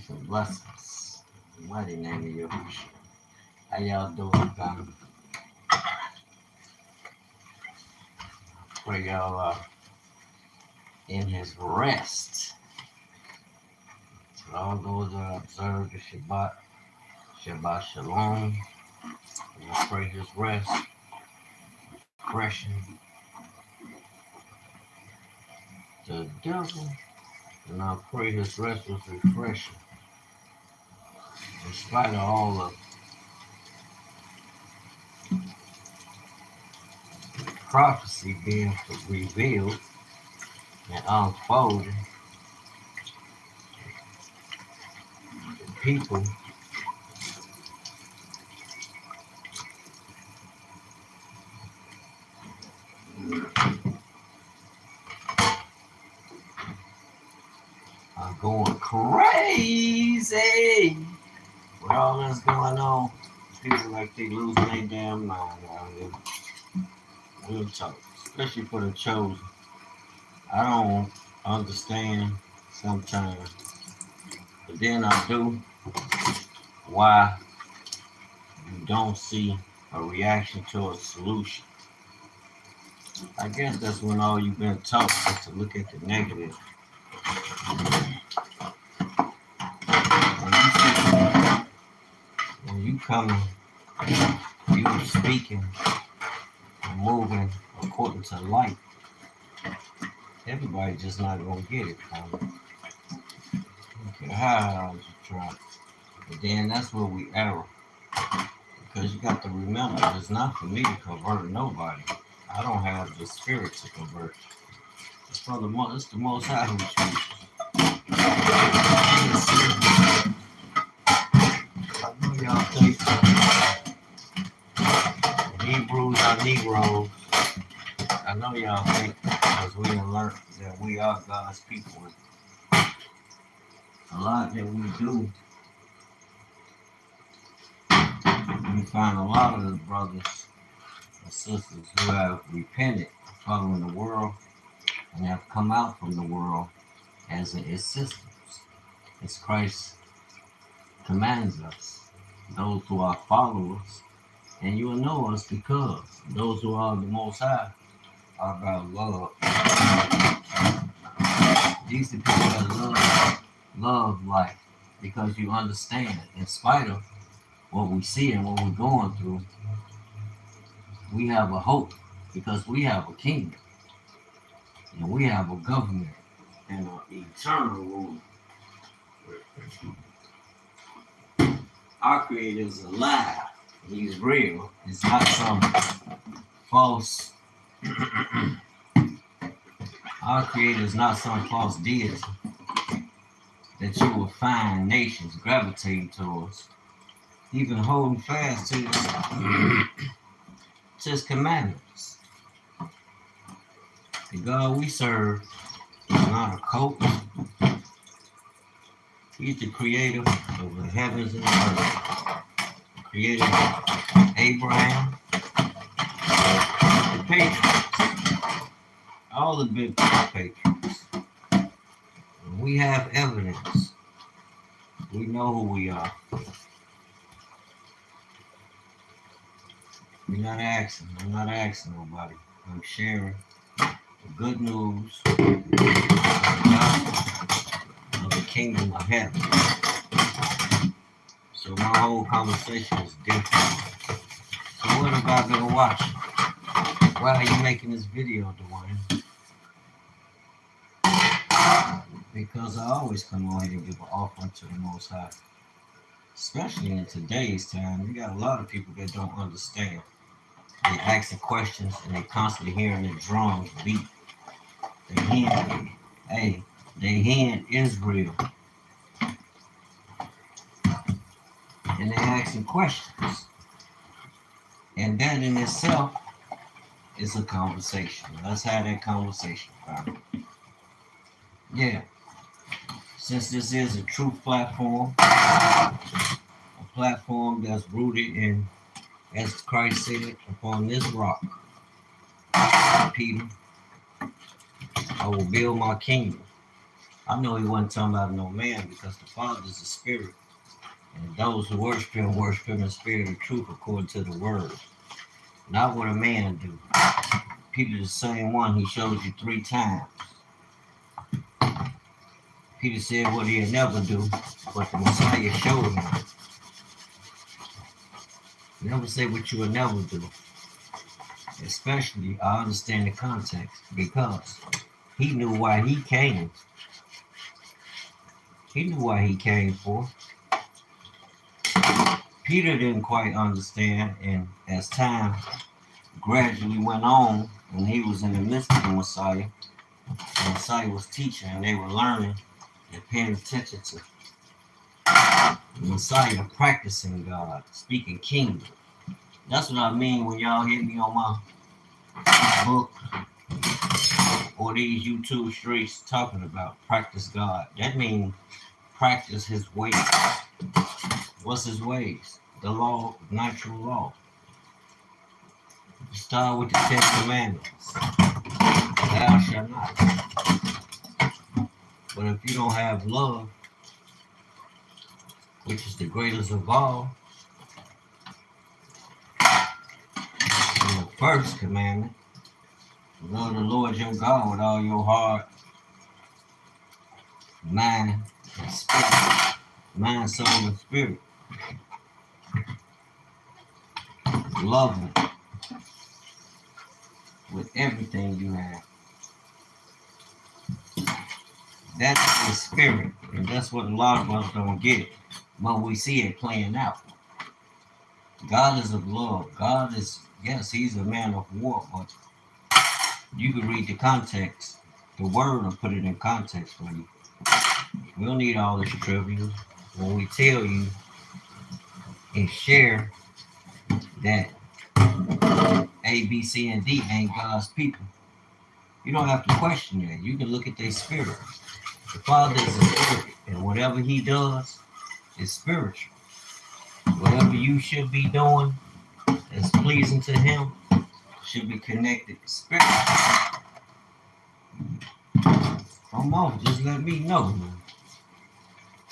Peace and blessings. In the mighty name of YaHuWaH. How y'all doing, family? Pray y'all are in his rest. For all those that observe the Shabbat Shalom. And I pray his rest, refreshing. The devil, and I pray his rest was refreshing. In spite of all of prophecy being revealed and unfolded, the people are going crazy with all that's going on. People like they losing their damn mind out here. Real talk, especially for the chosen. I don't understand sometimes, but then I do why you don't see a reaction to a solution. I guess that's when all you've been taught is to look at the negative. When you coming, you speaking and moving according to light, everybody just not gonna get it. Okay, how you try. But then that's where we error. Because you got to remember, it's not for me to convert nobody. I don't have the spirit to convert. It's for the it's the Most High who chooses. I know y'all think Hebrews are Negroes. I know y'all think because we have learned that we are God's people. A lot that we do, we find a lot of the brothers and sisters who have repented following the world and have come out from the world as its systems, as Christ commands us. Those who are followers, and you will know us because those who are the Most High are about love. These are people that love life because you understand, in spite of what we see and what we're going through, we have a hope because we have a kingdom and we have a government and an eternal rule. Our Creator is alive. He's real. It's not some false. Our Creator is not some false deity that you will find nations gravitating towards, even holding fast to his commandments. The God we serve is not a cult. He's the creator of the heavens and the earth. The creator of Abraham, the patriots, all the big patriots. When we have evidence, we know who we are. I'm not asking nobody. I'm sharing the good news of the kingdom of heaven. So my whole conversation is different. So what have I been watching? Why are you making this video, Dwayne? Because I always come on here and give an offering to the Most High. Especially in today's time, you got a lot of people that don't understand. They asking questions and they constantly hearing the drums beat. They hearing Israel. And they asking questions. And that in itself is a conversation. Let's have that conversation, family. Yeah. Since this is a truth platform, a platform that's rooted in, as Christ said, upon this rock, Peter, I will build my kingdom. I know he wasn't talking about no man because the Father is a spirit. And those who worship him in spirit and truth according to the word. Not what a man do. Peter the same one he showed you 3 times. Peter said what he'd never do, but the Messiah showed him. Never say what you would never do. Especially, I understand the context because he knew why he came. He knew why he came for. Peter didn't quite understand, and as time gradually went on, and he was in the midst of the Messiah was teaching, and they were learning and paying attention to the Messiah practicing God, speaking kingdom. That's what I mean when y'all hit me on my book or these YouTube streets talking about practice God. That means practice his ways. What's his ways? The law, natural law. You start with the 10 Commandments. Thou shalt not. But if you don't have love, which is the greatest of all, and the first commandment, love the Lord your God with all your heart, mind, and spirit. Mind, soul, and spirit. Love him with everything you have. That's the spirit, and that's what a lot of us don't get, but we see it playing out. God is of love. God is, yes, he's a man of war, but you can read the context. The word will put it in context for you. We don't need all this trivia. When we tell you and share that A, B, C, and D ain't God's people, you don't have to question that. You can look at their spirit. The Father is a spirit, and whatever he does is spiritual. Whatever you should be doing that's pleasing to him should be connected to spirit. Come on, just let me know, man.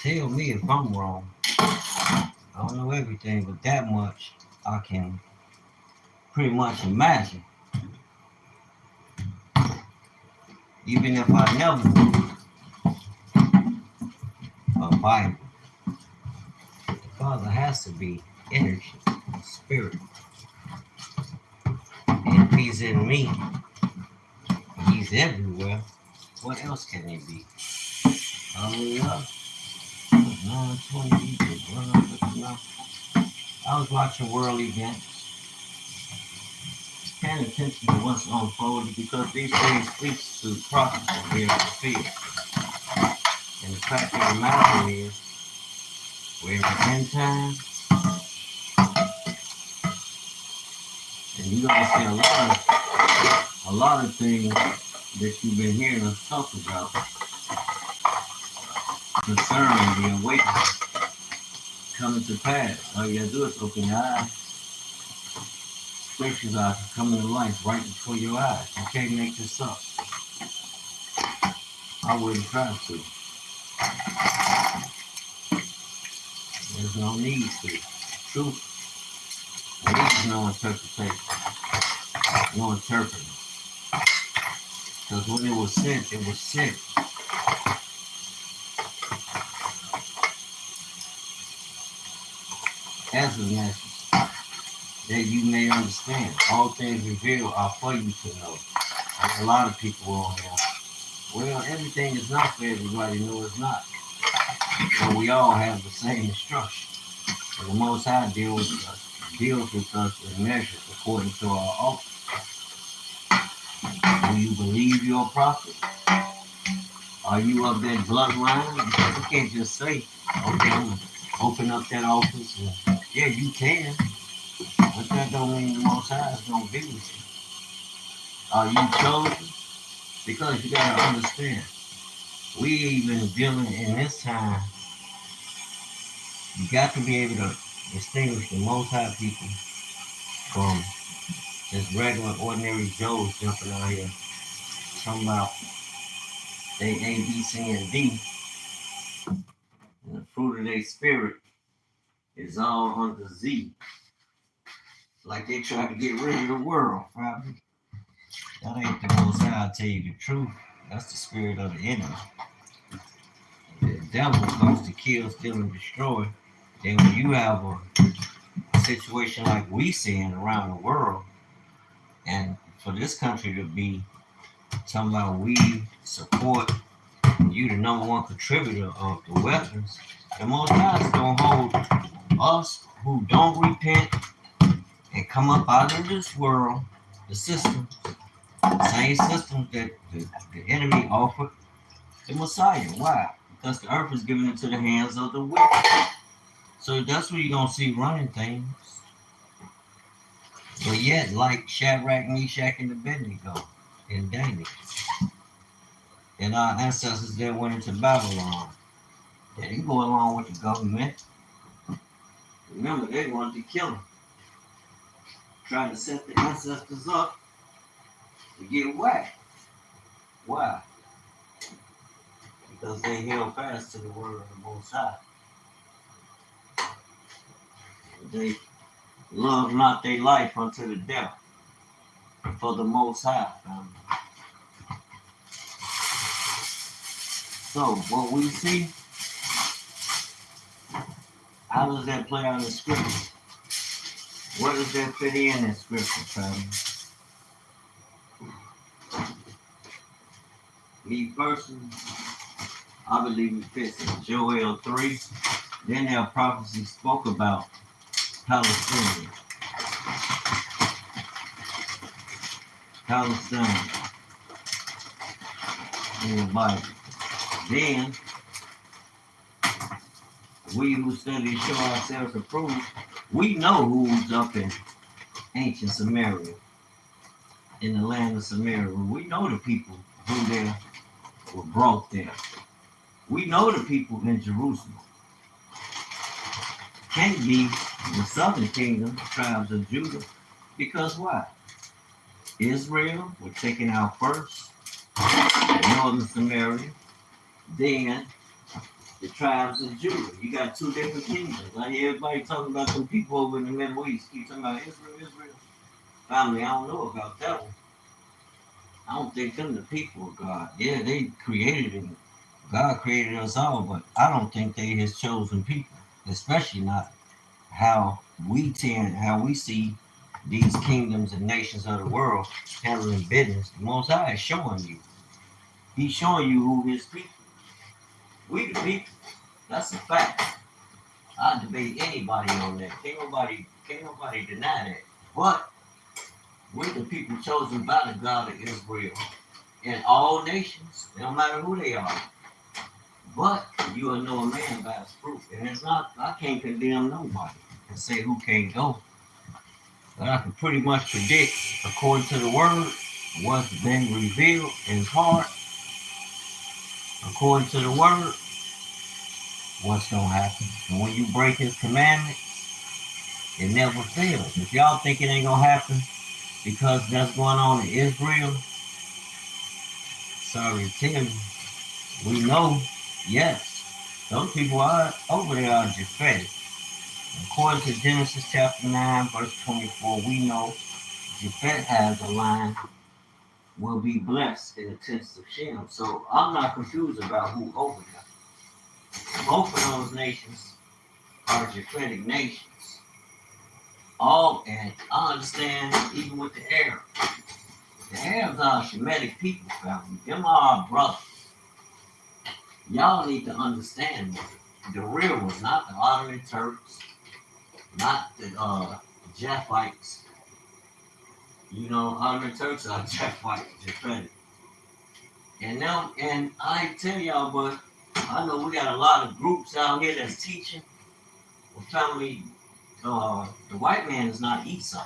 Tell me if I'm wrong. I don't know everything, but that much I can pretty much imagine. Even if I never knew a Bible, the Father has to be energy, spirit. And if he's in me, he's everywhere. What else can he be? Hallelujah. 9:20. I was watching world events, paying attention to what's unfolding because these things speak to prophecy being fulfilled. And the fact of the matter is, we're in the end time, and you're gonna see a lot of things that you've been hearing us talk about concerning the awakening coming to pass. All you gotta do is open your eyes. Scriptures are coming to life right before your eyes. You can't make this up. I wouldn't try to. There's no need to. Truth needs no interpretation, no interpreting. Because when it was sent, it was sent. As a message that you may understand. All things revealed are for you to know. Like a lot of people on here. Well, everything is not for everybody. No, it's not. But we all have the same instruction. And the Most High deals with us in measure according to our office. Do you believe you're a prophet? Are you of that bloodline? Because you can't just say, okay, I'm going to open up that office. And, yeah, you can. But that don't mean the Most High is going to be with you. Are you chosen? Because you got to understand, we even dealing in this time, you got to be able to distinguish the Most High people from just regular, ordinary Joes jumping out here talking about they A, B, C, and D, and the fruit of their spirit is all under Z. Like they try to get rid of the world, probably. That ain't the most high, I'll tell you the truth. That's the spirit of the enemy. The devil comes to kill, steal, and destroy. Then when you have a situation like we seeing around the world, and for this country to be talking about we support you, the number one contributor of the weapons, the Most High is gonna hold us who don't repent and come up out of this world, the system, same system that the enemy offered the Messiah. Why? Because the earth is given into the hands of the wicked. So that's where you're gonna see running things. But yet, like Shadrach, Meshach, and Abednego in Daniel, and our ancestors that went into Babylon, they didn't go along with the government. Remember, they wanted to kill them, trying to set the ancestors up to get whacked. Why? Because they held fast to the word of the Most High. They loved not their life unto the death for the Most High. So, what we see, how does that play out in Scripture? Where does that fit in Scripture, family? Me personally, I believe it fits in Joel 3. Then their prophecy spoke about Palestine. Palestine in the Bible. Then, we who study show ourselves approved, we know who's up in ancient Samaria, in the land of Samaria. We know the people who there were brought there. We know the people in Jerusalem. Can't be the southern kingdom, tribes of Judah, because why? Israel was taken out first, northern Samaria, then the tribes of Judah. You got two different kingdoms. I hear everybody talking about some people over in the Middle East. Keep talking about Israel. Family, I don't know about that one. I don't think them the people of God. Yeah, they created it. God created us all, but I don't think they his chosen people, especially not how we see these kingdoms and nations of the world handling business. The Most High is showing you. He's showing you who his people. We the people. That's a fact. I debate anybody on that. Can't nobody deny that. But we're the people chosen by the God of Israel in all nations, no matter who they are. But you will know a man by his fruit. And it's not, I can't condemn nobody and say who can't go. But I can pretty much predict, according to the word, what's been revealed in his heart. According to the word, what's going to happen. And when you break his commandments, it never fails. If y'all think it ain't going to happen because that's going on in Israel, sorry to tell you, we know, yes, those people are over there are Japhetic. According to Genesis chapter 9, verse 24, we know Japhet has a line, will be blessed in the tents of Shem. So I'm not confused about who over there. Both of those nations are Japhetic nations. And I understand even with the Arabs. The Arabs are Shemitic people, family. Them are our brothers. Y'all need to understand that. The real ones, not the Ottoman Turks, not the Japhites. You know, Ottoman Turks are Japhetic. And I tell y'all, but I know we got a lot of groups out here that's teaching. Well, family, the white man is not Esau.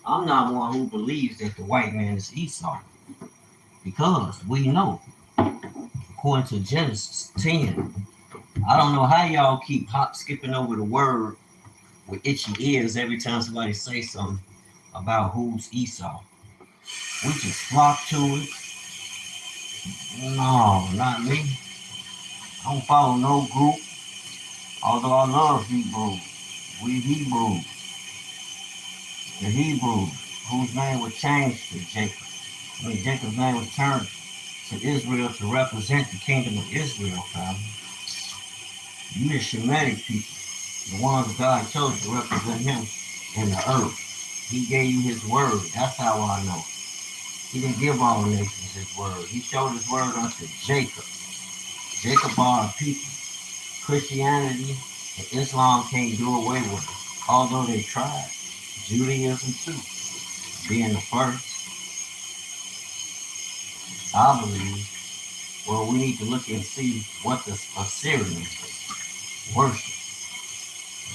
I'm not one who believes that the white man is Esau. Because we know, according to Genesis 10, I don't know how y'all keep skipping over the word with itchy ears every time somebody says something about who's Esau. We just flock to it No, not me. I don't follow no group. Although I love Hebrews. We Hebrews, the Hebrews, whose name was changed to Jacob. I mean, Jacob's name was turned to Israel to represent the kingdom of Israel, family. You the Shemitic people, the ones God chose to represent him in the earth. He gave you his word. That's how I know. He didn't give all nations his word. He showed his word unto Jacob. Jacob are our people. Christianity and Islam can't do away with it, although they tried. Judaism too, being the first, I believe. Well, we need to look and see what the Assyrians worship.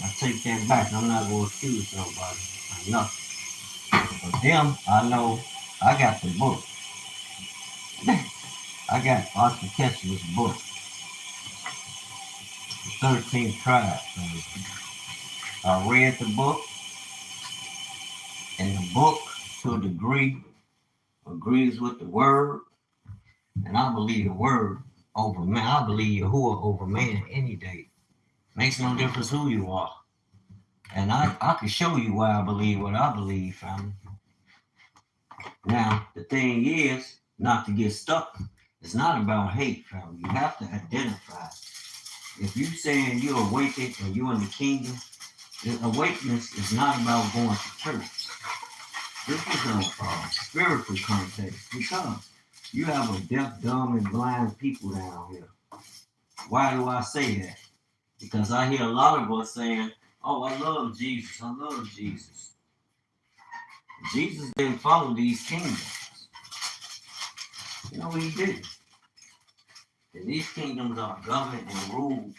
I take that back. I'm not going to accuse nobody of nothing. But them, I know, I got the book. I got Architecture's book, the 13th tribe. I read the book, and the book, to a degree, agrees with the word, and I believe the word over man. I believe YaHuWaH over man any day. Makes no difference who you are. And I can show you why I believe what I believe, family. Now, the thing is, not to get stuck, it's not about hate, family. You have to identify. If you saying you're awakened and you're in the kingdom, the awakeness is not about going to church. This is a spiritual context because you have a deaf, dumb, and blind people down here. Why do I say that? Because I hear a lot of us saying, oh, I love Jesus. I love Jesus. Jesus didn't follow these kingdoms. No, he didn't. And these kingdoms are governed and ruled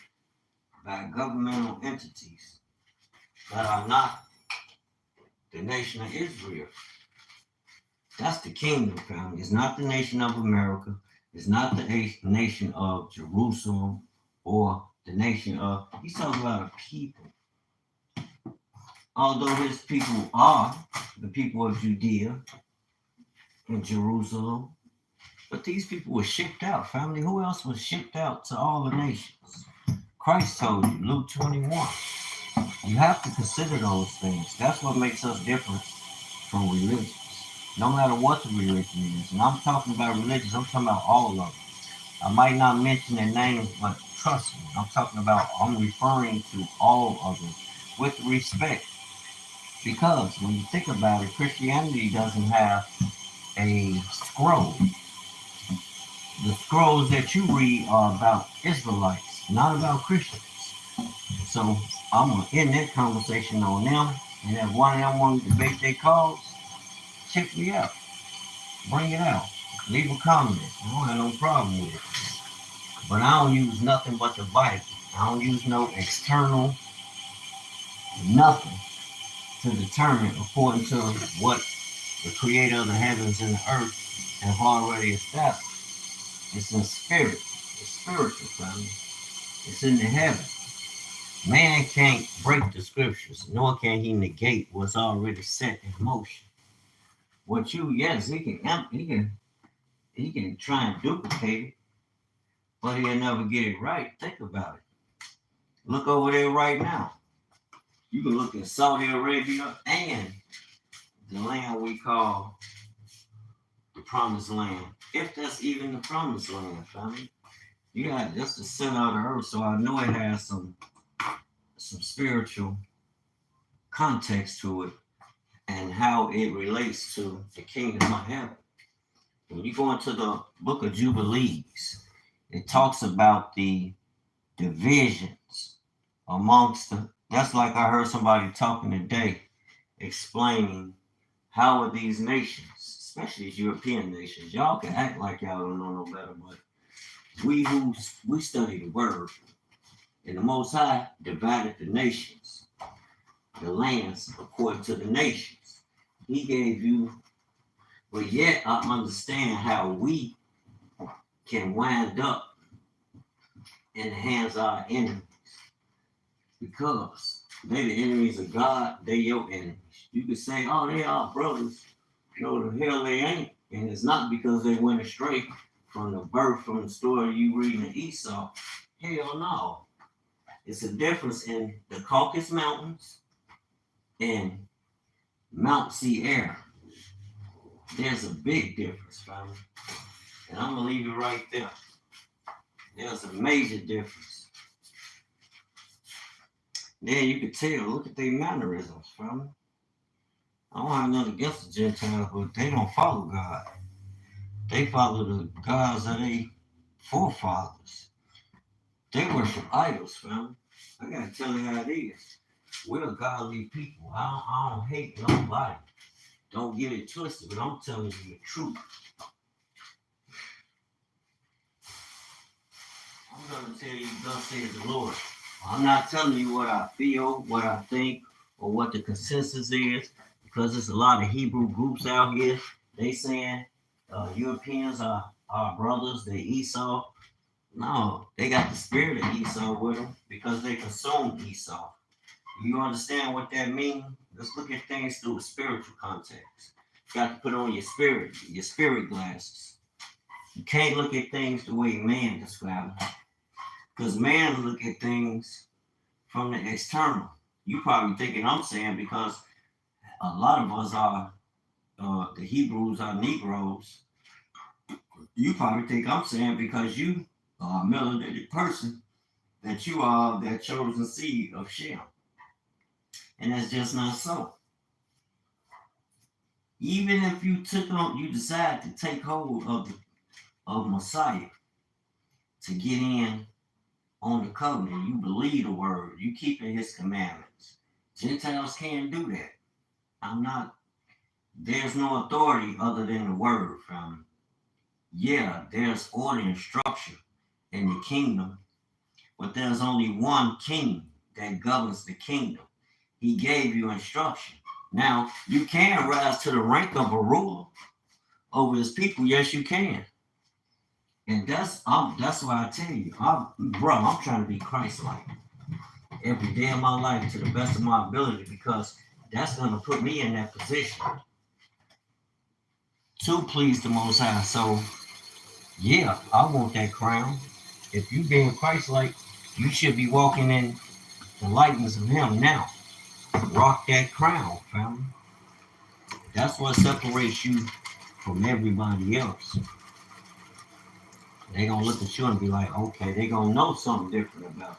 by governmental entities that are not the nation of Israel. That's the kingdom, family. It's not the nation of America. It's not the nation of Jerusalem or the nation of, he's talking about a people. Although his people are the people of Judea and Jerusalem, but these people were shipped out, family. Who else was shipped out to all the nations? Christ told you, Luke 21. You have to consider those things. That's what makes us different from religions. No matter what the religion is. And I'm talking about religions, I'm talking about all of them. I might not mention their names, but trust me, I'm referring to all of them with respect. Because when you think about it, Christianity doesn't have a scroll. The scrolls that you read are about Israelites, not about Christians. So I'm gonna end that conversation on them. And if one of them want to debate their cause, check me out. Bring it out. Leave a comment. I don't have no problem with it. But I don't use nothing but the Bible. I don't use no external nothing to determine according to what the creator of the heavens and the earth have already established. It's in spirit. It's spiritual, family. It's in the heaven. Man can't break the scriptures, nor can he negate what's already set in motion. What you, yes, he can try and duplicate it, but he'll never get it right. Think about it. Look over there right now. You can look at Saudi Arabia and the land we call the promised land. If that's even the promised land, family. You got just the center of the earth, so I know it has some spiritual context to it and how it relates to the kingdom of heaven. When you go into the book of Jubilees, it talks about the divisions amongst the, that's like I heard somebody talking today, explaining how are these nations, especially these European nations, y'all can act like y'all don't know no better, but we study the word, and the Most High divided the nations, the lands according to the nations. He gave you, but yet I understand how we can wind up in the hands of our enemies because they the enemies of God, they your enemies. You could say, oh, they are brothers. No, the hell they ain't. And it's not because they went astray. from the birth, from the story you reading in Esau. Hell no. It's a difference in the Caucasus Mountains and Mount Sierra. There's a big difference, family. And I'm going to leave it right there. There's a major difference. There you can tell. Look at their mannerisms, family. I don't have nothing against the Gentiles, but they don't follow God. They follow the gods of their forefathers. They worship idols, family. I gotta tell you how it is. We're a godly people. I don't hate nobody. Don't get it twisted, but I'm telling you the truth. I'm gonna tell you, thus says the Lord. I'm not telling you what I feel, what I think, or what the consensus is, because there's a lot of Hebrew groups out here. They saying Europeans are our brothers, they Esau. No, they got the spirit of Esau with them because they consumed Esau. You understand what that means? Let's look at things through a spiritual context. You got to put on your spirit glasses. You can't look at things the way man describes them. Because man look at things from the external. You probably thinking I'm saying because a lot of us are the Hebrews are Negroes. You probably think I'm saying because you are a melanated person that you are that chosen seed of Shem. And that's just not so. Even if you decide to take hold of Messiah to get in on the covenant, you believe the word, you keeping his commandments. Gentiles can't do that. There's no authority other than the word, family. Yeah, there's order and structure in the kingdom, but there's only one king that governs the kingdom. He gave you instruction. Now, you can rise to the rank of a ruler over his people. Yes, you can. And that's why I tell you, I'm trying to be Christ-like every day of my life to the best of my ability, because that's going to put me in that position to please the Most High. So, yeah, I want that crown. If you being Christ-like, you should be walking in the likeness of him now. Rock that crown, family. That's what separates you from everybody else. They gonna look at you and be like, okay, they gonna know something different about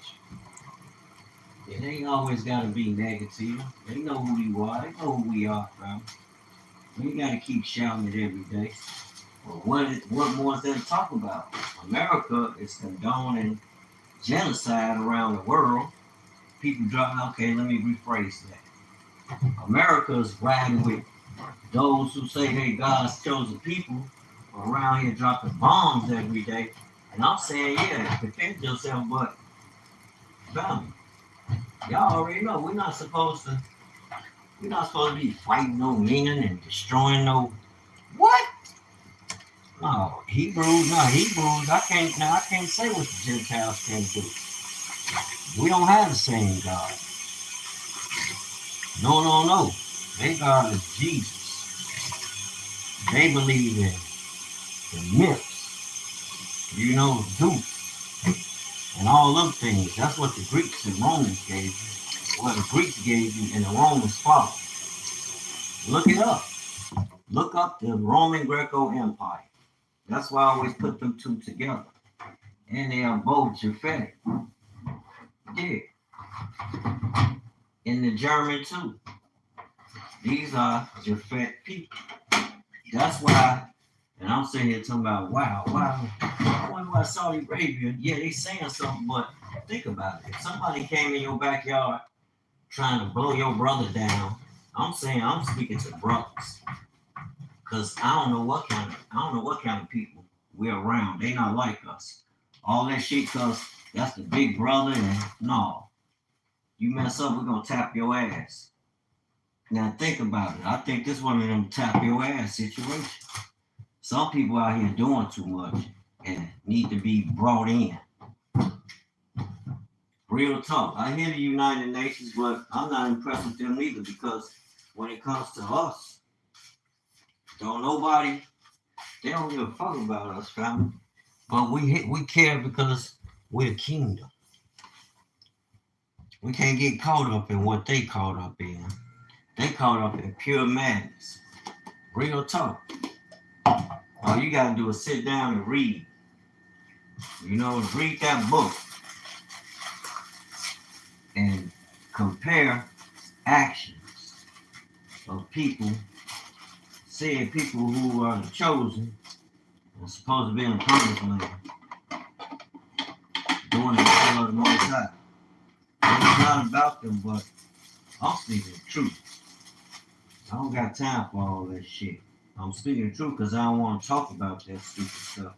you. It ain't always gotta be negative. They know who you are. They know who we are, family. We gotta keep shouting it every day. But what more is there to talk about? America is condoning genocide around the world. People drop. Okay, let me rephrase that. America is riding with those who say they God's chosen people around here dropping bombs every day. And I'm saying, yeah, protect yourself, but family, y'all already know we're not supposed to be fighting no men and destroying no what? No, Hebrews. I can't say what the Gentiles can do. We don't have the same God. No. Their God is Jesus. They believe in the myths, Zeus, and all them things. That's what the Greeks and Romans gave you. What the Greeks gave you and the Romans followed. Look it up. Look up the Roman Greco Empire. That's why I always put them two together. And they are both Japhetic. Yeah. And the German too. These are Japhet people. That's why, and I'm sitting here talking about, why Saudi Arabia, yeah, they saying something, but think about it. If somebody came in your backyard trying to blow your brother down, I'm speaking to brothers. Because I don't know what kind of people we're around. They not like us. All that shit, because that's the big brother, and no. You mess up, we're going to tap your ass. Now think about it. I think this one of them tap your ass situations. Some people out here doing too much and need to be brought in. Real talk. I hear the United Nations, but I'm not impressed with them either, because when it comes to us, they don't give a fuck about us, family. But we care because we're the kingdom. We can't get caught up in what they caught up in. They caught up in pure madness. Real talk. All you gotta do is sit down and read. Read that book and compare actions of people, seeing people who are chosen and supposed to be in the promised land, doing the will of the Most High. It's not about them, but I'm speaking the truth. I don't got time for all that shit. I'm speaking the truth because I don't want to talk about that stupid stuff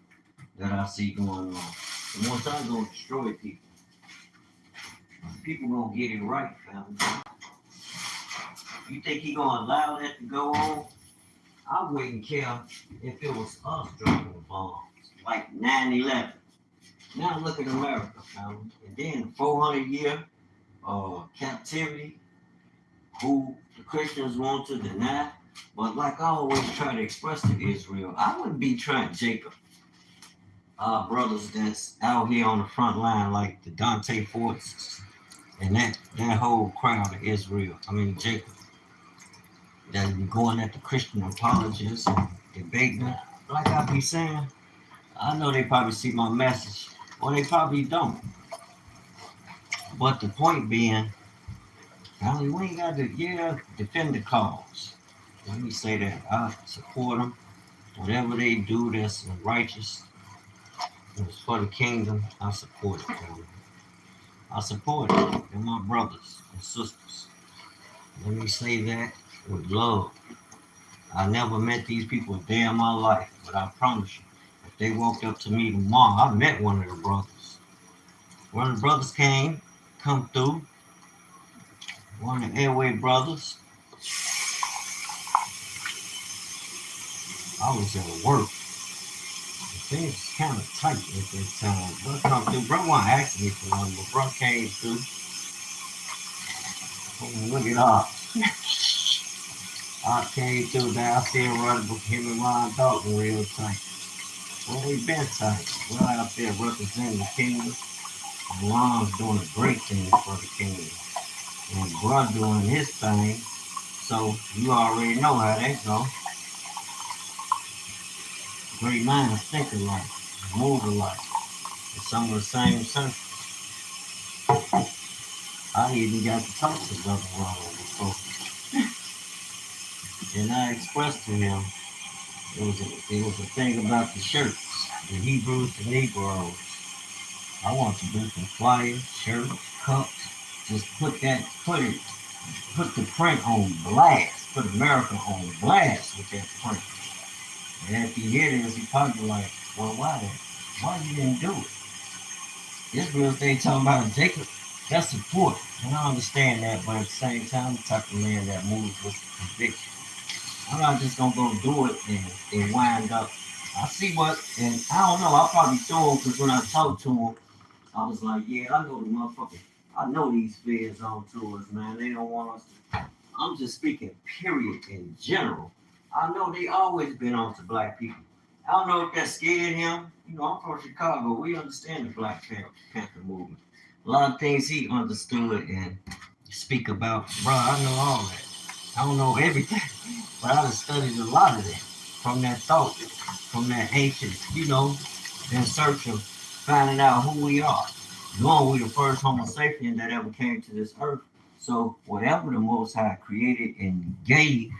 that I see going on. The Most High gonna destroy people. People gonna get it right, family. You think he gonna allow that to go on? I wouldn't care if it was us dropping the bombs, like 9/11. Now look at America, family. And then 400-year captivity, who the Christians want to deny. But like I always try to express to Israel, I wouldn't be trying Jacob. Our brothers that's out here on the front line, like the Dante Forts and that whole crowd of Israel. I mean Jacob. That be going at the Christian apologists and debating. Like I be saying, I know they probably see my message, or they probably don't. But the point being, I mean, we ain't got to, defend the cause. Let me say that. I support them. Whatever they do that's righteous, it's for the kingdom, I support it. I support it. They're my brothers and sisters. Let me say that with love. I never met these people a day in my life, but I promise you, if they walked up to me tomorrow, I met one of the brothers. One of the brothers come through, one of the Airway brothers. I was at work. Things was kind of tight at that time. Bro come through. Bro wasn't asking me for nothing, but bro came through. Oh, look at I came through there. I still running with him and Ron Dalton real tight. Well, we been tight. We're out there representing the kingdom. And Ron's doing a great thing for the kingdom. And bro doing his thing. So you already know how that go. Great minds think alike, move alike. It's some of the same circles. I even got to talk to Brother Ron before. And I expressed to him it was a thing about the shirts, the Hebrews, the Negroes. I want to do some flyers, shirts, cups. Just put the print on blast. Put America on blast with that print. And if you hear this, you probably like, well, why you didn't do it? Israel, they talking about Jacob. That's support. And I understand that, but at the same time, I'm the type of man that moves with conviction. I'm not just gonna go do it and wind up. I see what, and I don't know. I probably saw him because when I talked to him, I was like, yeah, I know the motherfucker. I know these feds on to us, man. They don't want us to. I'm just speaking, period, in general. I know they always been on to black people. I don't know if that scared him. I'm from Chicago. We understand the Black Panther movement. A lot of things he understood and speak about. Bro, I know all that. I don't know everything, but I have studied a lot of that from that thought, from that ancient, in search of finding out who we are. Knowing we the first Homo sapien that ever came to this earth. So whatever the Most High created and gave,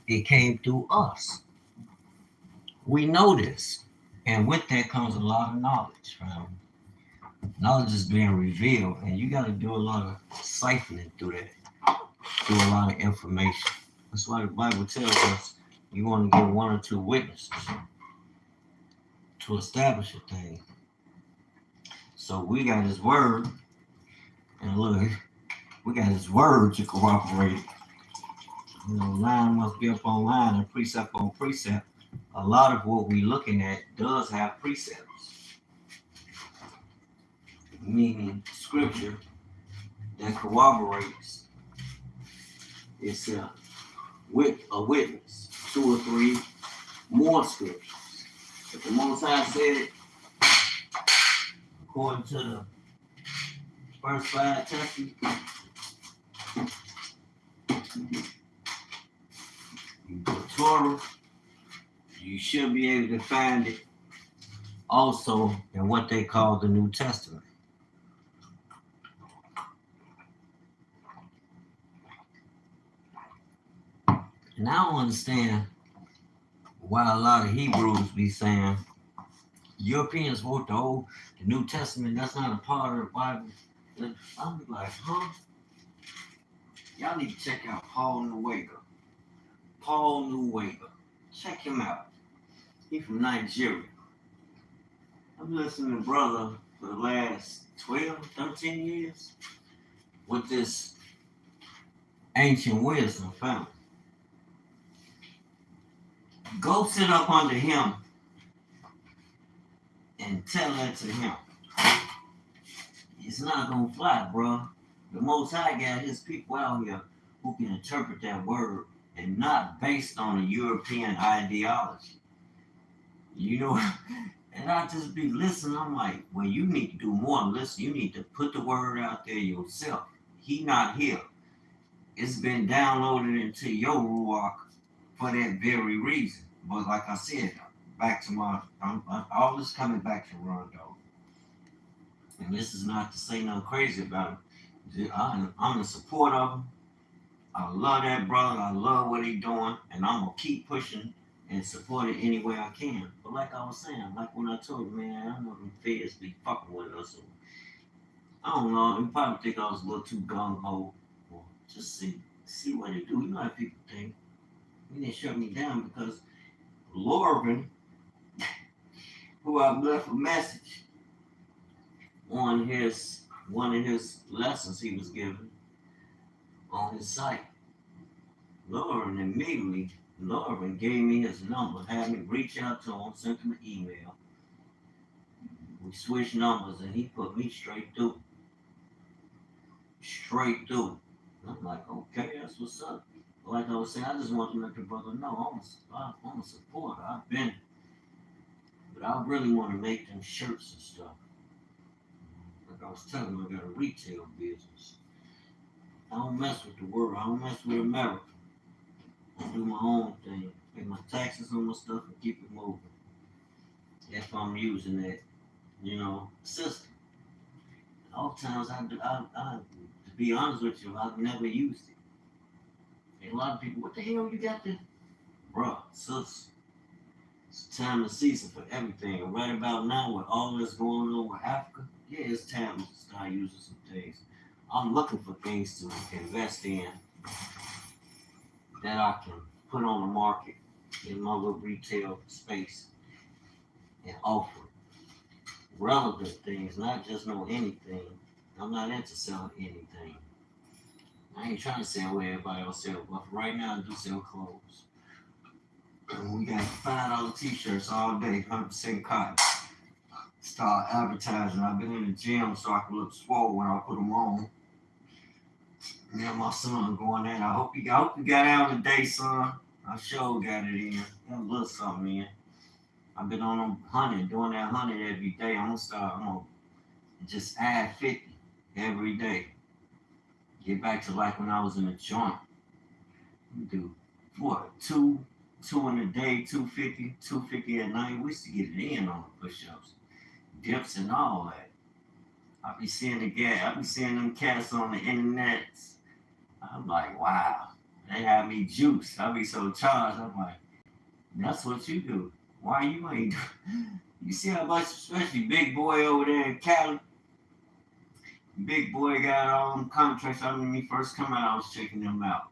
it came through us. We know this. And with that comes a lot of knowledge, right? Knowledge is being revealed, and you got to do a lot of siphoning through that, through a lot of information. That's why the Bible tells us you want to get one or two witnesses to establish a thing. So we got his word, and look, we got his word to corroborate it. Line must be up on line and precept on precept. A lot of what we're looking at does have precepts, meaning scripture that corroborates itself with a witness, two or three more scriptures. If the Most High said it, according to the first 5 testaments, the Torah, you should be able to find it also in what they call the New Testament. And I don't understand why a lot of Hebrews be saying Europeans wrote the New Testament, that's not a part of the Bible. I'll be like, huh? Y'all need to check out Paul YaHuWaH. Paul YaHuWaH. Check him out. He's from Nigeria. I've been listening to brother for the last 12, 13 years with this ancient wisdom found. Go sit up under him and tell that to him. It's not gonna fly, bro. The Most High got his people out here who can interpret that word and not based on a European ideology. You know, and I just be listening. I'm like, well, you need to do more than listen. You need to put the word out there yourself. He not here. It's been downloaded into your YaHuWaH for that very reason. But like I said, back to I'm always coming back to Rondo. And this is not to say nothing crazy about him. I'm in support of him. I love that brother. I love what he's doing. And I'm going to keep pushing and support it any way I can. But like I was saying, like when I told you, man, I know them feds be fucking with us. So I don't know. They probably think I was a little too gung-ho. Well, just see what they do. You know how people think. He didn't shut me down because Lorvin, who I've left a message on one of his lessons he was giving on his site. Lorvin gave me his number, had me reach out to him, sent him an email. We switched numbers and he put me straight through. I'm like, okay, that's what's up. Like I was saying, I just want to let the brother know I'm a supporter. I've been, but I really want to make them shirts and stuff. Like I was telling him, I got a retail business. I don't mess with the world. I don't mess with America. I do my own thing. Pay my taxes on my stuff and keep it moving. If I'm using that, system. Oftentimes, to be honest with you, I've never used it. And a lot of people, what the hell you got there? Bruh, sis, it's time and season for everything. And right about now, with all that's going on with Africa, yeah, it's time to start using some things. I'm looking for things to invest in that I can put on the market in my little retail space and offer relevant things, not just know anything. I'm not into selling anything. I ain't trying to sell what everybody else sells, but right now I do sell clothes. And we got $5 t-shirts all day, 100% cotton. Start advertising. I've been in the gym so I can look swole when I put them on. Me and my son going in. I hope you got out today, son. I sure got it in. Got a little something in. I've been on them 100, doing that 100 every day. I'm gonna just add 50 every day. Get back to like when I was in a joint. Do what? Two in a day, 250 at night. We used to get it in on the push-ups, dips and all that. I be seeing them cats on the internet. I'm like, wow, they have me juiced. I be so charged. I'm like, that's what you do. Why you ain't? You see how much, especially Big Boy over there in Cali. Big Boy got all them contracts. I mean, when he first come out, I was checking them out.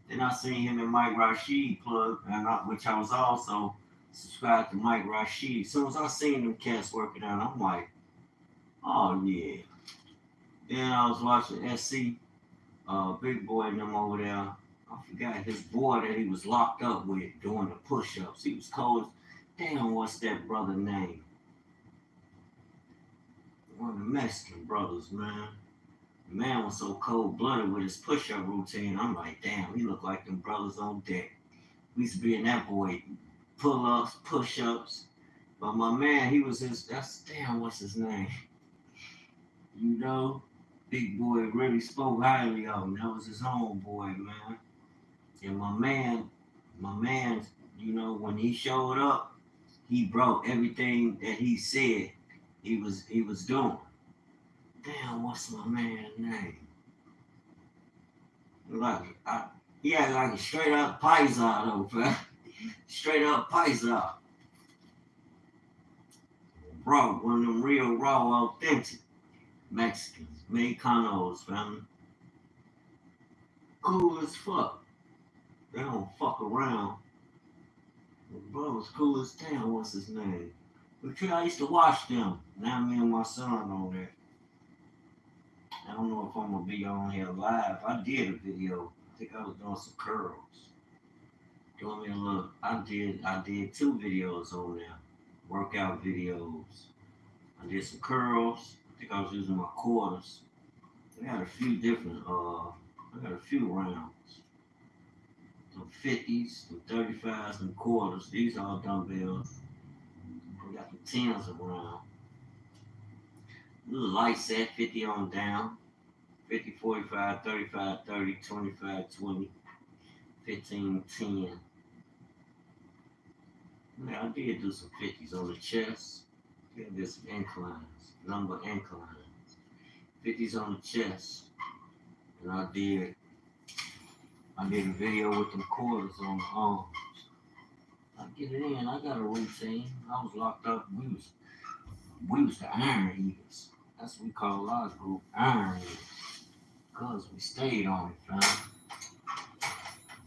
Then I seen him and Mike Rashid plug, which I was also subscribed to Mike Rashid. As soon as I seen them cats working out, I'm like, oh yeah. Then I was watching SC, Big Boy and them over there. I forgot his boy that he was locked up with doing the push-ups. He was cold. Damn, what's that brother name? One of the Mexican brothers, man. The man was so cold-blooded with his push-up routine. I'm like, damn, he looked like them brothers on deck. We used to be in that boy. Pull-ups, push-ups. But my man, what's his name? You know, Big Boy really spoke highly of him. That was his homeboy, man. And my man, when he showed up, he brought everything that he said he was doing. Damn, what's my man's name? Like he had like a straight up paisa though, fam. Straight up paisa. Bro, one of them real raw, authentic Mexicans, Mexicanos, fam. Cool as fuck. They don't fuck around. Bro, it's cool as damn. What's his name? But I used to watch them. Now me and my son on there. I don't know if I'm gonna be on here live. I did a video. I think I was doing some curls. Doing me a look. I did 2 videos on there. Workout videos. I did some curls. I think I was using my quarters. I got a few different I got a few rounds. Some 50s, some 35s, some quarters. These are all dumbbells. We got the 10s around. Little light set, 50 on down. 50, 45, 35, 30, 25, 20, 15, 10. Yeah, I did do some 50s on the chest. Yeah, did some inclines, number inclines. 50s on the chest. And I did a video with them quarters on the arms. I get it in. I got a routine. I was locked up. We was the iron eaters. That's what we call our group, iron eaters. Cause we stayed on it, fam.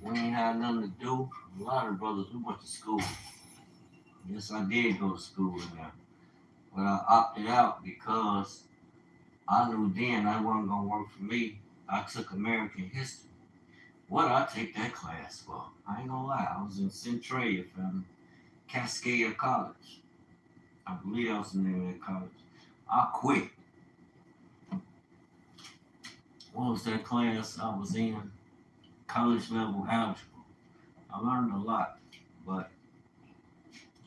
We ain't had nothing to do. A lot of brothers, we went to school. Yes, I did go to school now. But I opted out because I knew then that wasn't gonna work for me. I took American history. What did I take that class for? I ain't gonna lie. I was in Centralia, fam. Cascade College. I believe that was the name of that college. I quit. What was that class I was in? College level algebra. I learned a lot, but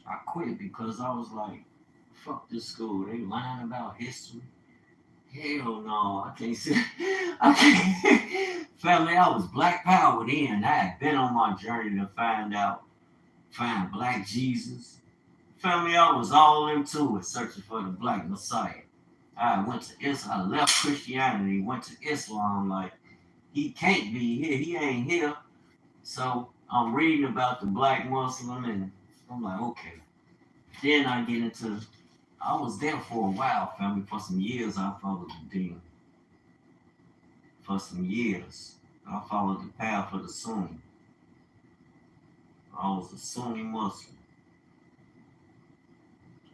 I quit because I was like, fuck this school. They lying about history. Hell no, I can't see. I can't. Family, I was black power then. I had been on my journey to find black Jesus. Family, I was all into it, searching for the black Messiah. I went to Islam. I left Christianity, went to Islam. Like, he can't be here. He ain't here. So I'm reading about the black Muslim, and I'm like, okay. Then I was there for a while, family. For some years, I followed the deen. For some years, I followed the path of the Sunni. I was a Sunni Muslim,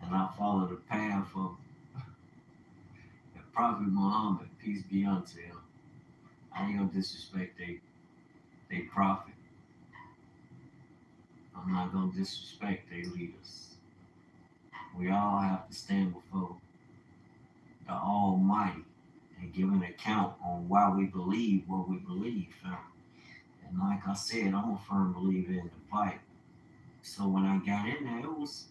and I followed the path of the Prophet Muhammad, peace be unto him. I ain't gonna disrespect they prophet. I'm not gonna disrespect their leaders. We all have to stand before the Almighty and give an account on why we believe what we believe, fam. And like I said, I'm a firm believer in the Bible. So when I got in there, it was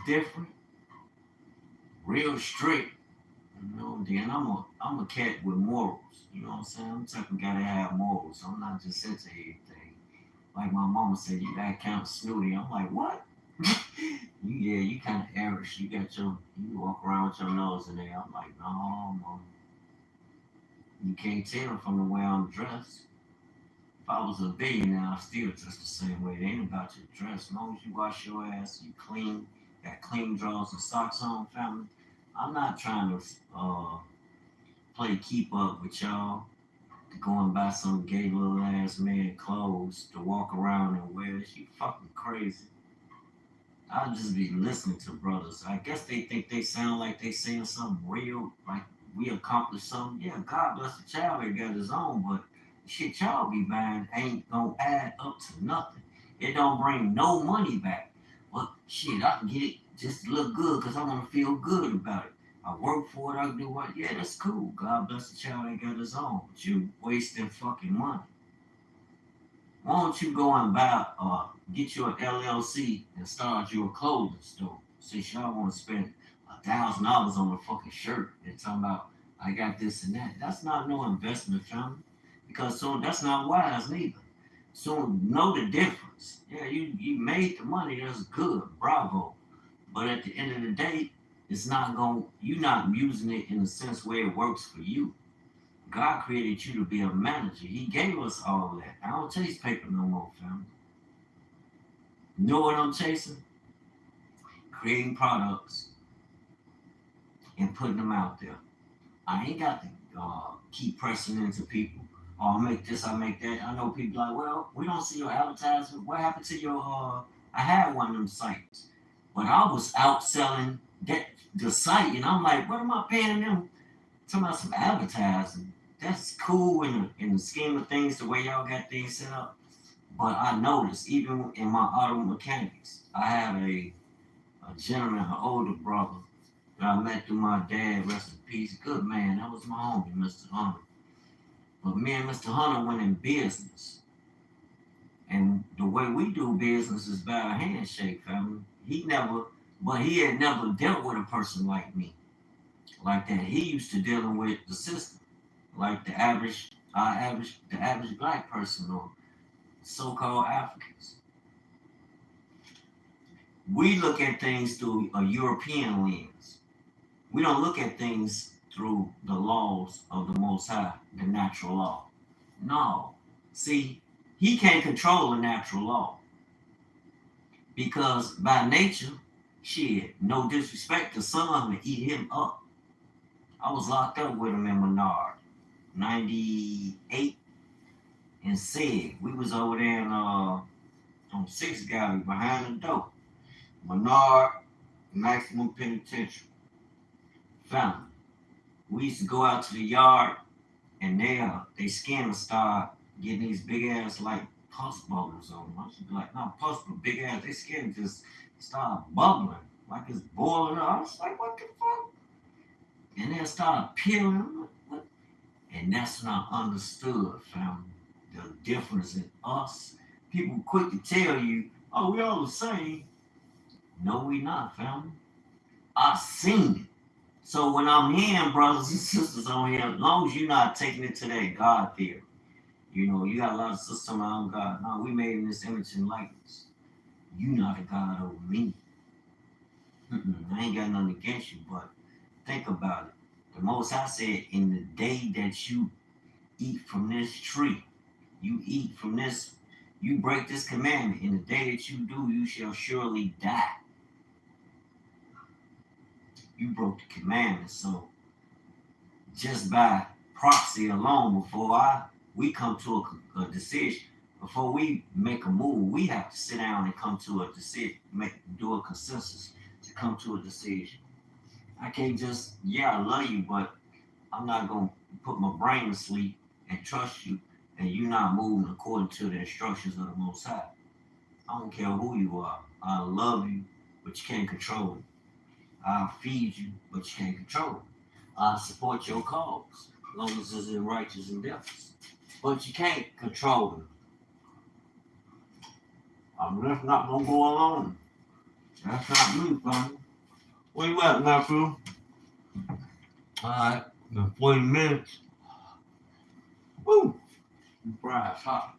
different, real strict. Then I'm a cat with morals. You know what I'm saying? I'm the type of guy that have morals. I'm not just into everything. Like my mama said, you gotta count snooty. I'm like, what? You kind of average. You walk around with your nose in there. I'm like, no, mom. You can't tell from the way I'm dressed. If I was a billionaire, I still dress the same way. It ain't about your dress. As long as you wash your ass, you clean, got clean drawers and socks on, family. I'm not trying to play keep up with y'all. To go and buy some gay little ass man clothes to walk around and wear. You fucking crazy. I'll just be listening to brothers. I guess they think they sound like they saying something real, like we accomplished something. Yeah, God bless the child that got his own, but shit y'all be buying ain't gonna add up to nothing. It don't bring no money back. But shit, I can get it just to look good because I want to feel good about it. I work for it, I do what? Yeah, that's cool. God bless the child that got his own. But you wasting fucking money. Why don't you go and get you an LLC and start your clothing store since y'all want to spend $1,000 on a fucking shirt and talking about I got this and that. That's not no investment, family. Because so that's not wise neither. So know the difference. Yeah, you made the money. That's good. Bravo. But at the end of the day, it's not going. You're not using it in the sense where it works for you. God created you to be a manager. He gave us all that. I don't chase paper no more, family. You know what I'm chasing? Creating products and putting them out there. I ain't got to keep pressing into people. Oh, I make this, I make that. I know people like, well, we don't see your advertisement. What happened to your? I had one of them sites, but I was out selling that the site, and I'm like, what am I paying them? Talking about some advertising. That's cool in the scheme of things, the way y'all got things set up. But I noticed, even in my auto mechanics, I have a gentleman, an older brother, that I met through my dad, rest in peace. Good man, that was my homie, Mr. Hunter. But me and Mr. Hunter went in business. And the way we do business is by a handshake, family. But he had never dealt with a person like me, like that. He used to dealing with the system, like the average black person or so-called Africans. We look at things through a European lens. We don't look at things through the laws of the Most High, the natural law. No. See, he can't control the natural law because by nature, shit, no disrespect, the sun would eat him up. I was locked up with him in Menard, 98, and said we was over there on 6th Gallery behind the door. Menard Maximum Penitentiary. Family. We used to go out to the yard and they skin would start getting these big ass like pus bubbles on them. I should be like, not pus, but big ass. Their skin just start bubbling like it's boiling up. I was like, what the fuck? And then start peeling. What? And that's when I understood, family, the difference in us. People quick to tell you, oh, we all the same. No, we not, family. I seen it. So when I'm hearing brothers and sisters on here, as long as you're not taking it to that God theory, you know, you got a lot of sisters around God. No, we made in this image and likeness. You not a God over me. I ain't got nothing against you, but think about it. The Most High said, in the day that you eat from this tree, you eat from this, you break this commandment. In the day that you do, you shall surely die. You broke the commandment. So just by proxy alone, we come to a decision, before we make a move, we have to sit down and come to a decision, do a consensus to come to a decision. I can't just, I love you, but I'm not going to put my brain to sleep and trust you, and you're not moving according to the instructions of the Most High. I don't care who you are. I love you, but you can't control me. I'll feed you, but you can't control me. I support your cause, as long as it's in righteous endeavors. But you can't control them. I'm just not gonna go alone. That's not me, family. Where you at, Matthew? Alright, in 40 minutes. Woo! The fries hot.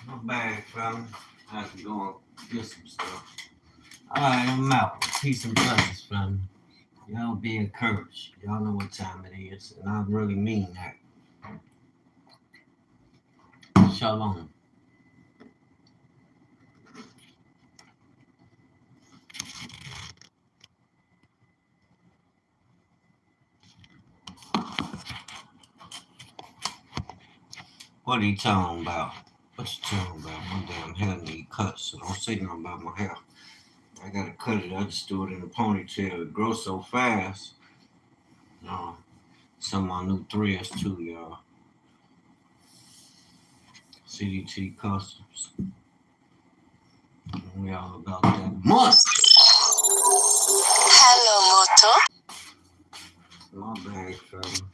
My bag, fella. I have to go and get some stuff. Alright, I'm out. Peace and blessings, fella. Y'all be encouraged. Y'all know what time it is, and I really mean that. Shalom. What are you talking about? What you talking about? My damn hair need cut, so don't say nothing about my hair. I gotta cut it. I just do it in a ponytail. It grows so fast. Uh, some of my new threads too, y'all. CDT Customs. We all about that money. Hello, Moto. My bag, fella.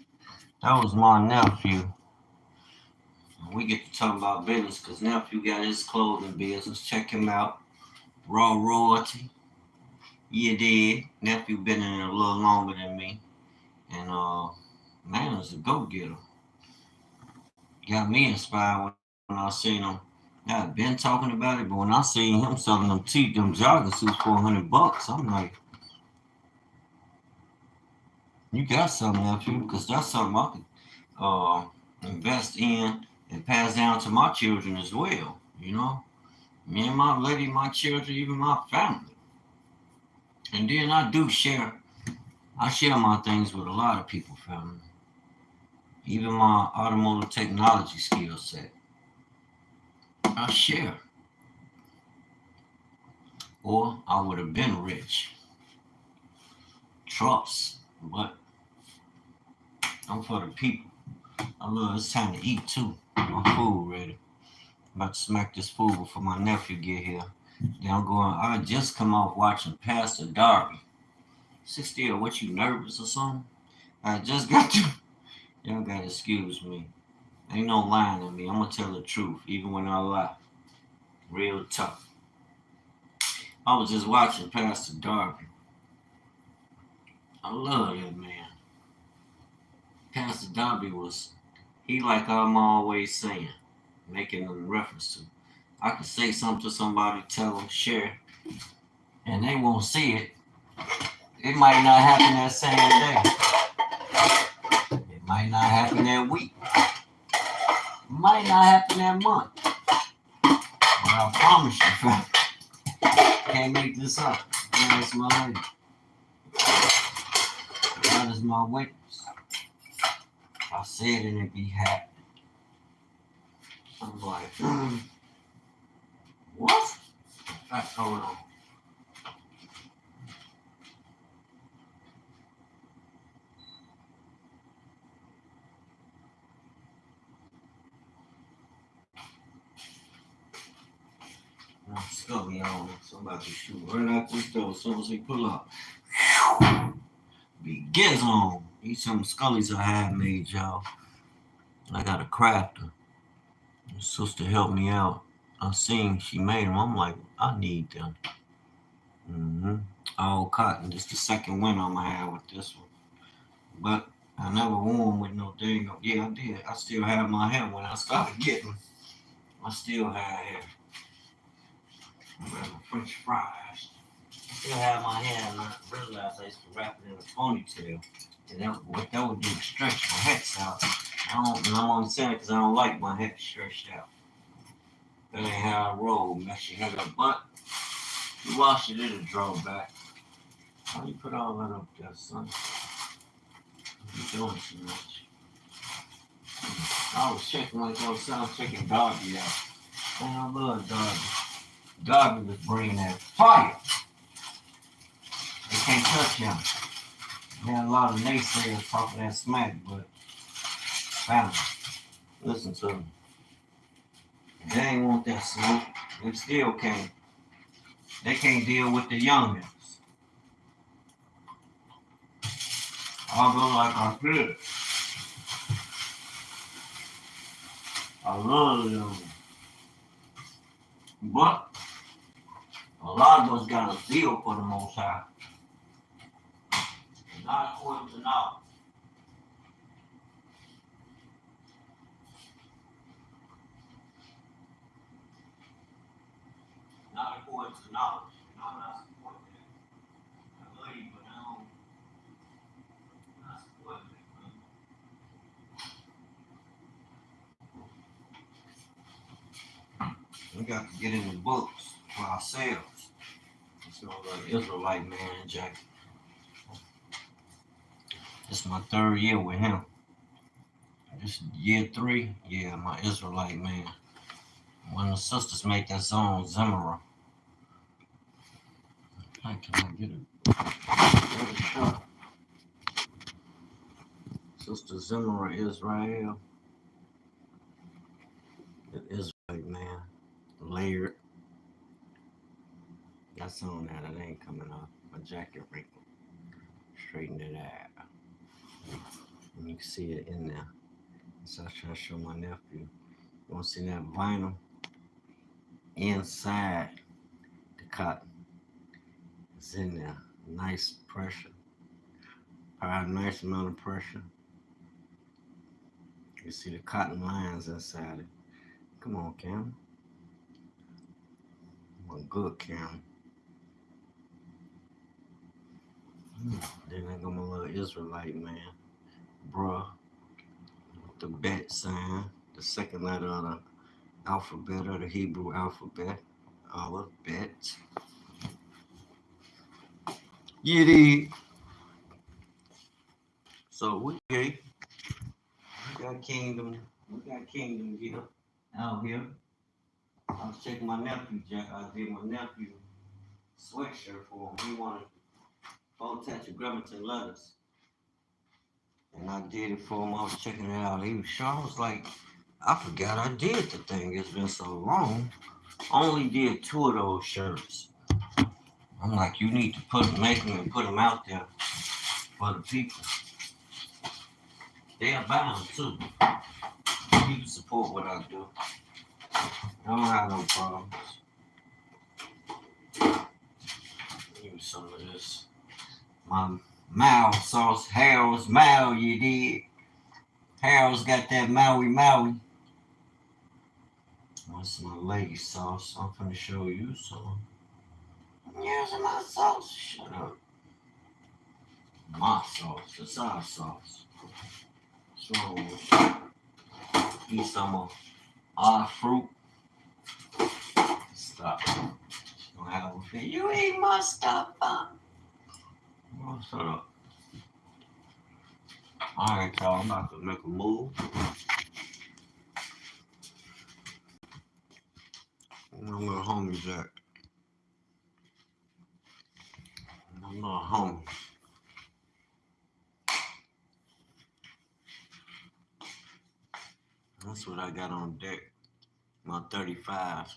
That was my nephew. We get to talk about business because nephew got his clothing business. Check him out. Raw Royalty. Yeah, did. Nephew been in it a little longer than me. And man is a go-getter. Got me inspired when I seen him. I've been talking about it, but when I seen him selling them jogging suits for $100, I'm like, you got something, nephew, because that's something I could invest in and pass down to my children as well. You know, me and my lady, my children, even my family. And then I share my things with a lot of people, family. Even my automotive technology skill set. I share. Or I would have been rich. Trust. But I'm for the people. I love it's time to eat too. My food ready. I'm about to smack this food before my nephew get here. Then I just come off watching Pastor Darby. Still, what you nervous or something? I just got to. Y'all gotta excuse me. Ain't no lying in me. I'm gonna tell the truth, even when I lie. Real tough. I was just watching Pastor Darby. I love that man. Pastor Darby he like I'm always saying, making a reference to. I could say something to somebody, tell them, share, and they won't see it. It might not happen that same day. It might not happen that week. It might not happen that month. But I promise you, fam, can't make this up. God is my lady. God is my witness. I said and it be happening. I'm like, what? What's going on? I'm Scully on it. So I'm about to shoot right out this door as soon as he pull up. Be gets on. These some Scullies I have made, y'all. I got a crafter. My sister helped me out. I seen she made them. I'm like, I need them. Mm-hmm. All cotton. This the second winter I'm gonna have with this one. But I never wore them with no dang. Yeah, I did. I still have my hair when I started getting. I still have hair. I'm having French fries. I still have my hair, and I realized I used to wrap it in a ponytail. And what that would do is stretch my head out. And I'm only saying it because I don't like my head stretched out. That ain't how I roll. Mess your head up. But you wash it, it'll draw back. How you put all that up there, son? You're doing too much. I was checking like I was checking Darby out. Man, I love Darby. Darby was bringing that fire. They can't touch him. They had a lot of naysayers talking that smack, but family, listen to them. They ain't want that smoke. They still can't. They can't deal with the youngins. Although, like I said, I love them. But a lot of us got a zeal for the Most High. Not according to knowledge. according to knowledge. I'm not supporting that. I love you, but I'm not supporting that, man. We got to get in the books for ourselves. It's no Israelite man jacket. It's my third year with him. This year 3, yeah, my Israelite man. When the sisters make that song, Zimmerer. How can I get it? Shot. Sister Zimmerer Israel. The Israelite man. Layered. That song that it ain't coming up. My jacket wrinkled. Straighten it out. And you can see it in there. So I try to show my nephew. You want to see that vinyl? Inside the cotton. It's in there. Nice pressure. Probably a nice amount of pressure. You see the cotton lines inside it. Come on, Cam. I'm a good Cam. Then I got my little Israelite man. Bruh. The bet sign. The second letter of the alphabet, or the Hebrew alphabet. Aleph, bet. Yiddy. So we got kingdom here, out here. I was checking my nephew, Jack. I did my nephew sweatshirt for him. He wanted 4 tetragrammaton letters. And I did it for him. I was checking it out. He was sure. I was like, I forgot I did the thing. It's been so long. I only did 2 of those shirts. I'm like, you need to make them and put them out there for the people. They'll buy them too. People support what I do. I don't have no problems. Give me some of this. My Mao sauce, Harold's Mao, you did. Harold's got that Maui. That's my lady sauce. I'm finna show you some. I'm using my sauce. Shut up. My sauce. It's our sauce. What's wrong with you? Eat some of our fruit. Stop. Don't have a fit. You eat my stuff, huh? Oh, shut up. Alright, y'all. I'm about to make a move. My little homie Jack. My little homie. That's what I got on deck. My 35.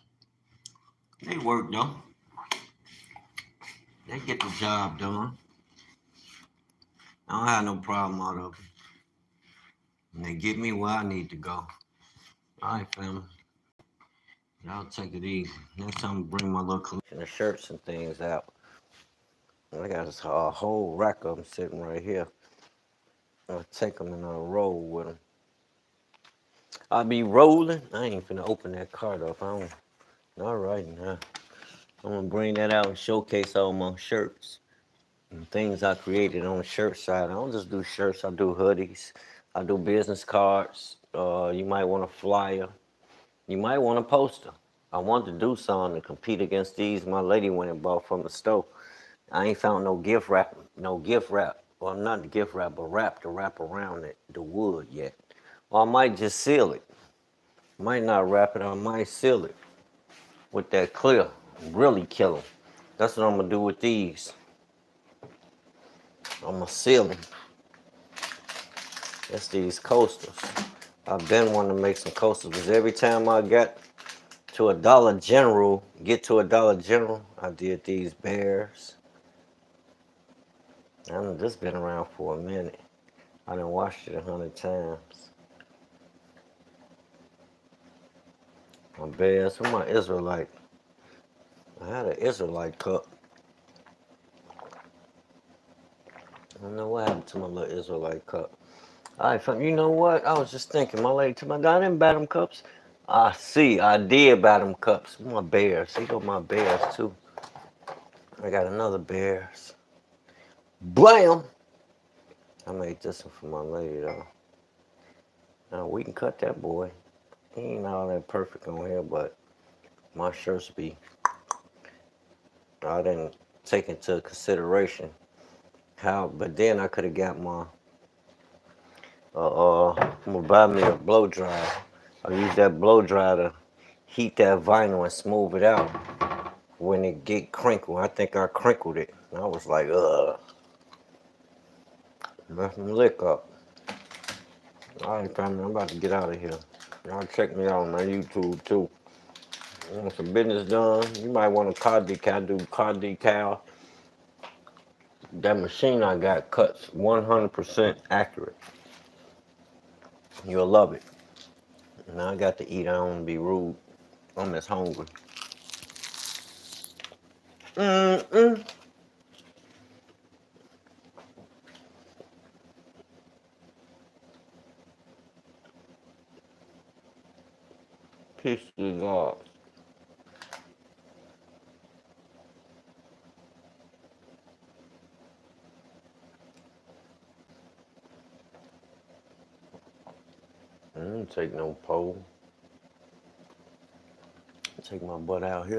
They work though. They get the job done. I don't have no problem out of it. And they get me where I need to go. Alright, family. Y'all take it easy. Next time I bring my little collection of shirts and things out. I got a whole rack of them sitting right here. I'll take them and I'll roll with them. I'll be rolling. I ain't finna open that card up. All right, now. I'm gonna bring that out and showcase all my shirts and things I created on the shirt side. I don't just do shirts. I do hoodies. I do business cards. You might want a flyer. You might want a poster. I want to do something to compete against these my lady went and bought from the store. I ain't found no gift wrap. Well, not the gift wrap, but wrap to wrap around the wood yet. Or I might just seal it. Might not wrap it. I might seal it with that clear. Really kill them. That's what I'm gonna do with these. I'm gonna seal them. That's these coasters. I've been wanting to make some coasters because every time I get to a Dollar General, I did these bears. And this been around for a minute. I done washed it 100 times. My bears, where's my Israelite? I had an Israelite cup. I don't know what happened to my little Israelite cup. All right, fam, you know what? I was just thinking, my lady told me, I didn't buy them cups. I see. I did buy them cups. My bears. They go my bears too. I got another bears. Blam! I made this one for my lady though. Now we can cut that boy. He ain't all that perfect on here, but my shirts be. I didn't take into consideration how, but then I could have got my. I'm gonna buy me a blow dryer. I use that blow dryer to heat that vinyl and smooth it out when it get crinkled. I think I crinkled it. And I was like, ugh. Mess my lick up. All right, family, I'm about to get out of here. Y'all check me out on my YouTube too. You want some business done? You might want a car decal. Do car decal. That machine I got cuts 100% accurate. You'll love it. Now I got to eat. I don't want to be rude. I'm just hungry. Mm-mm. Pieces off. I don't take no pole. Take my butt out here.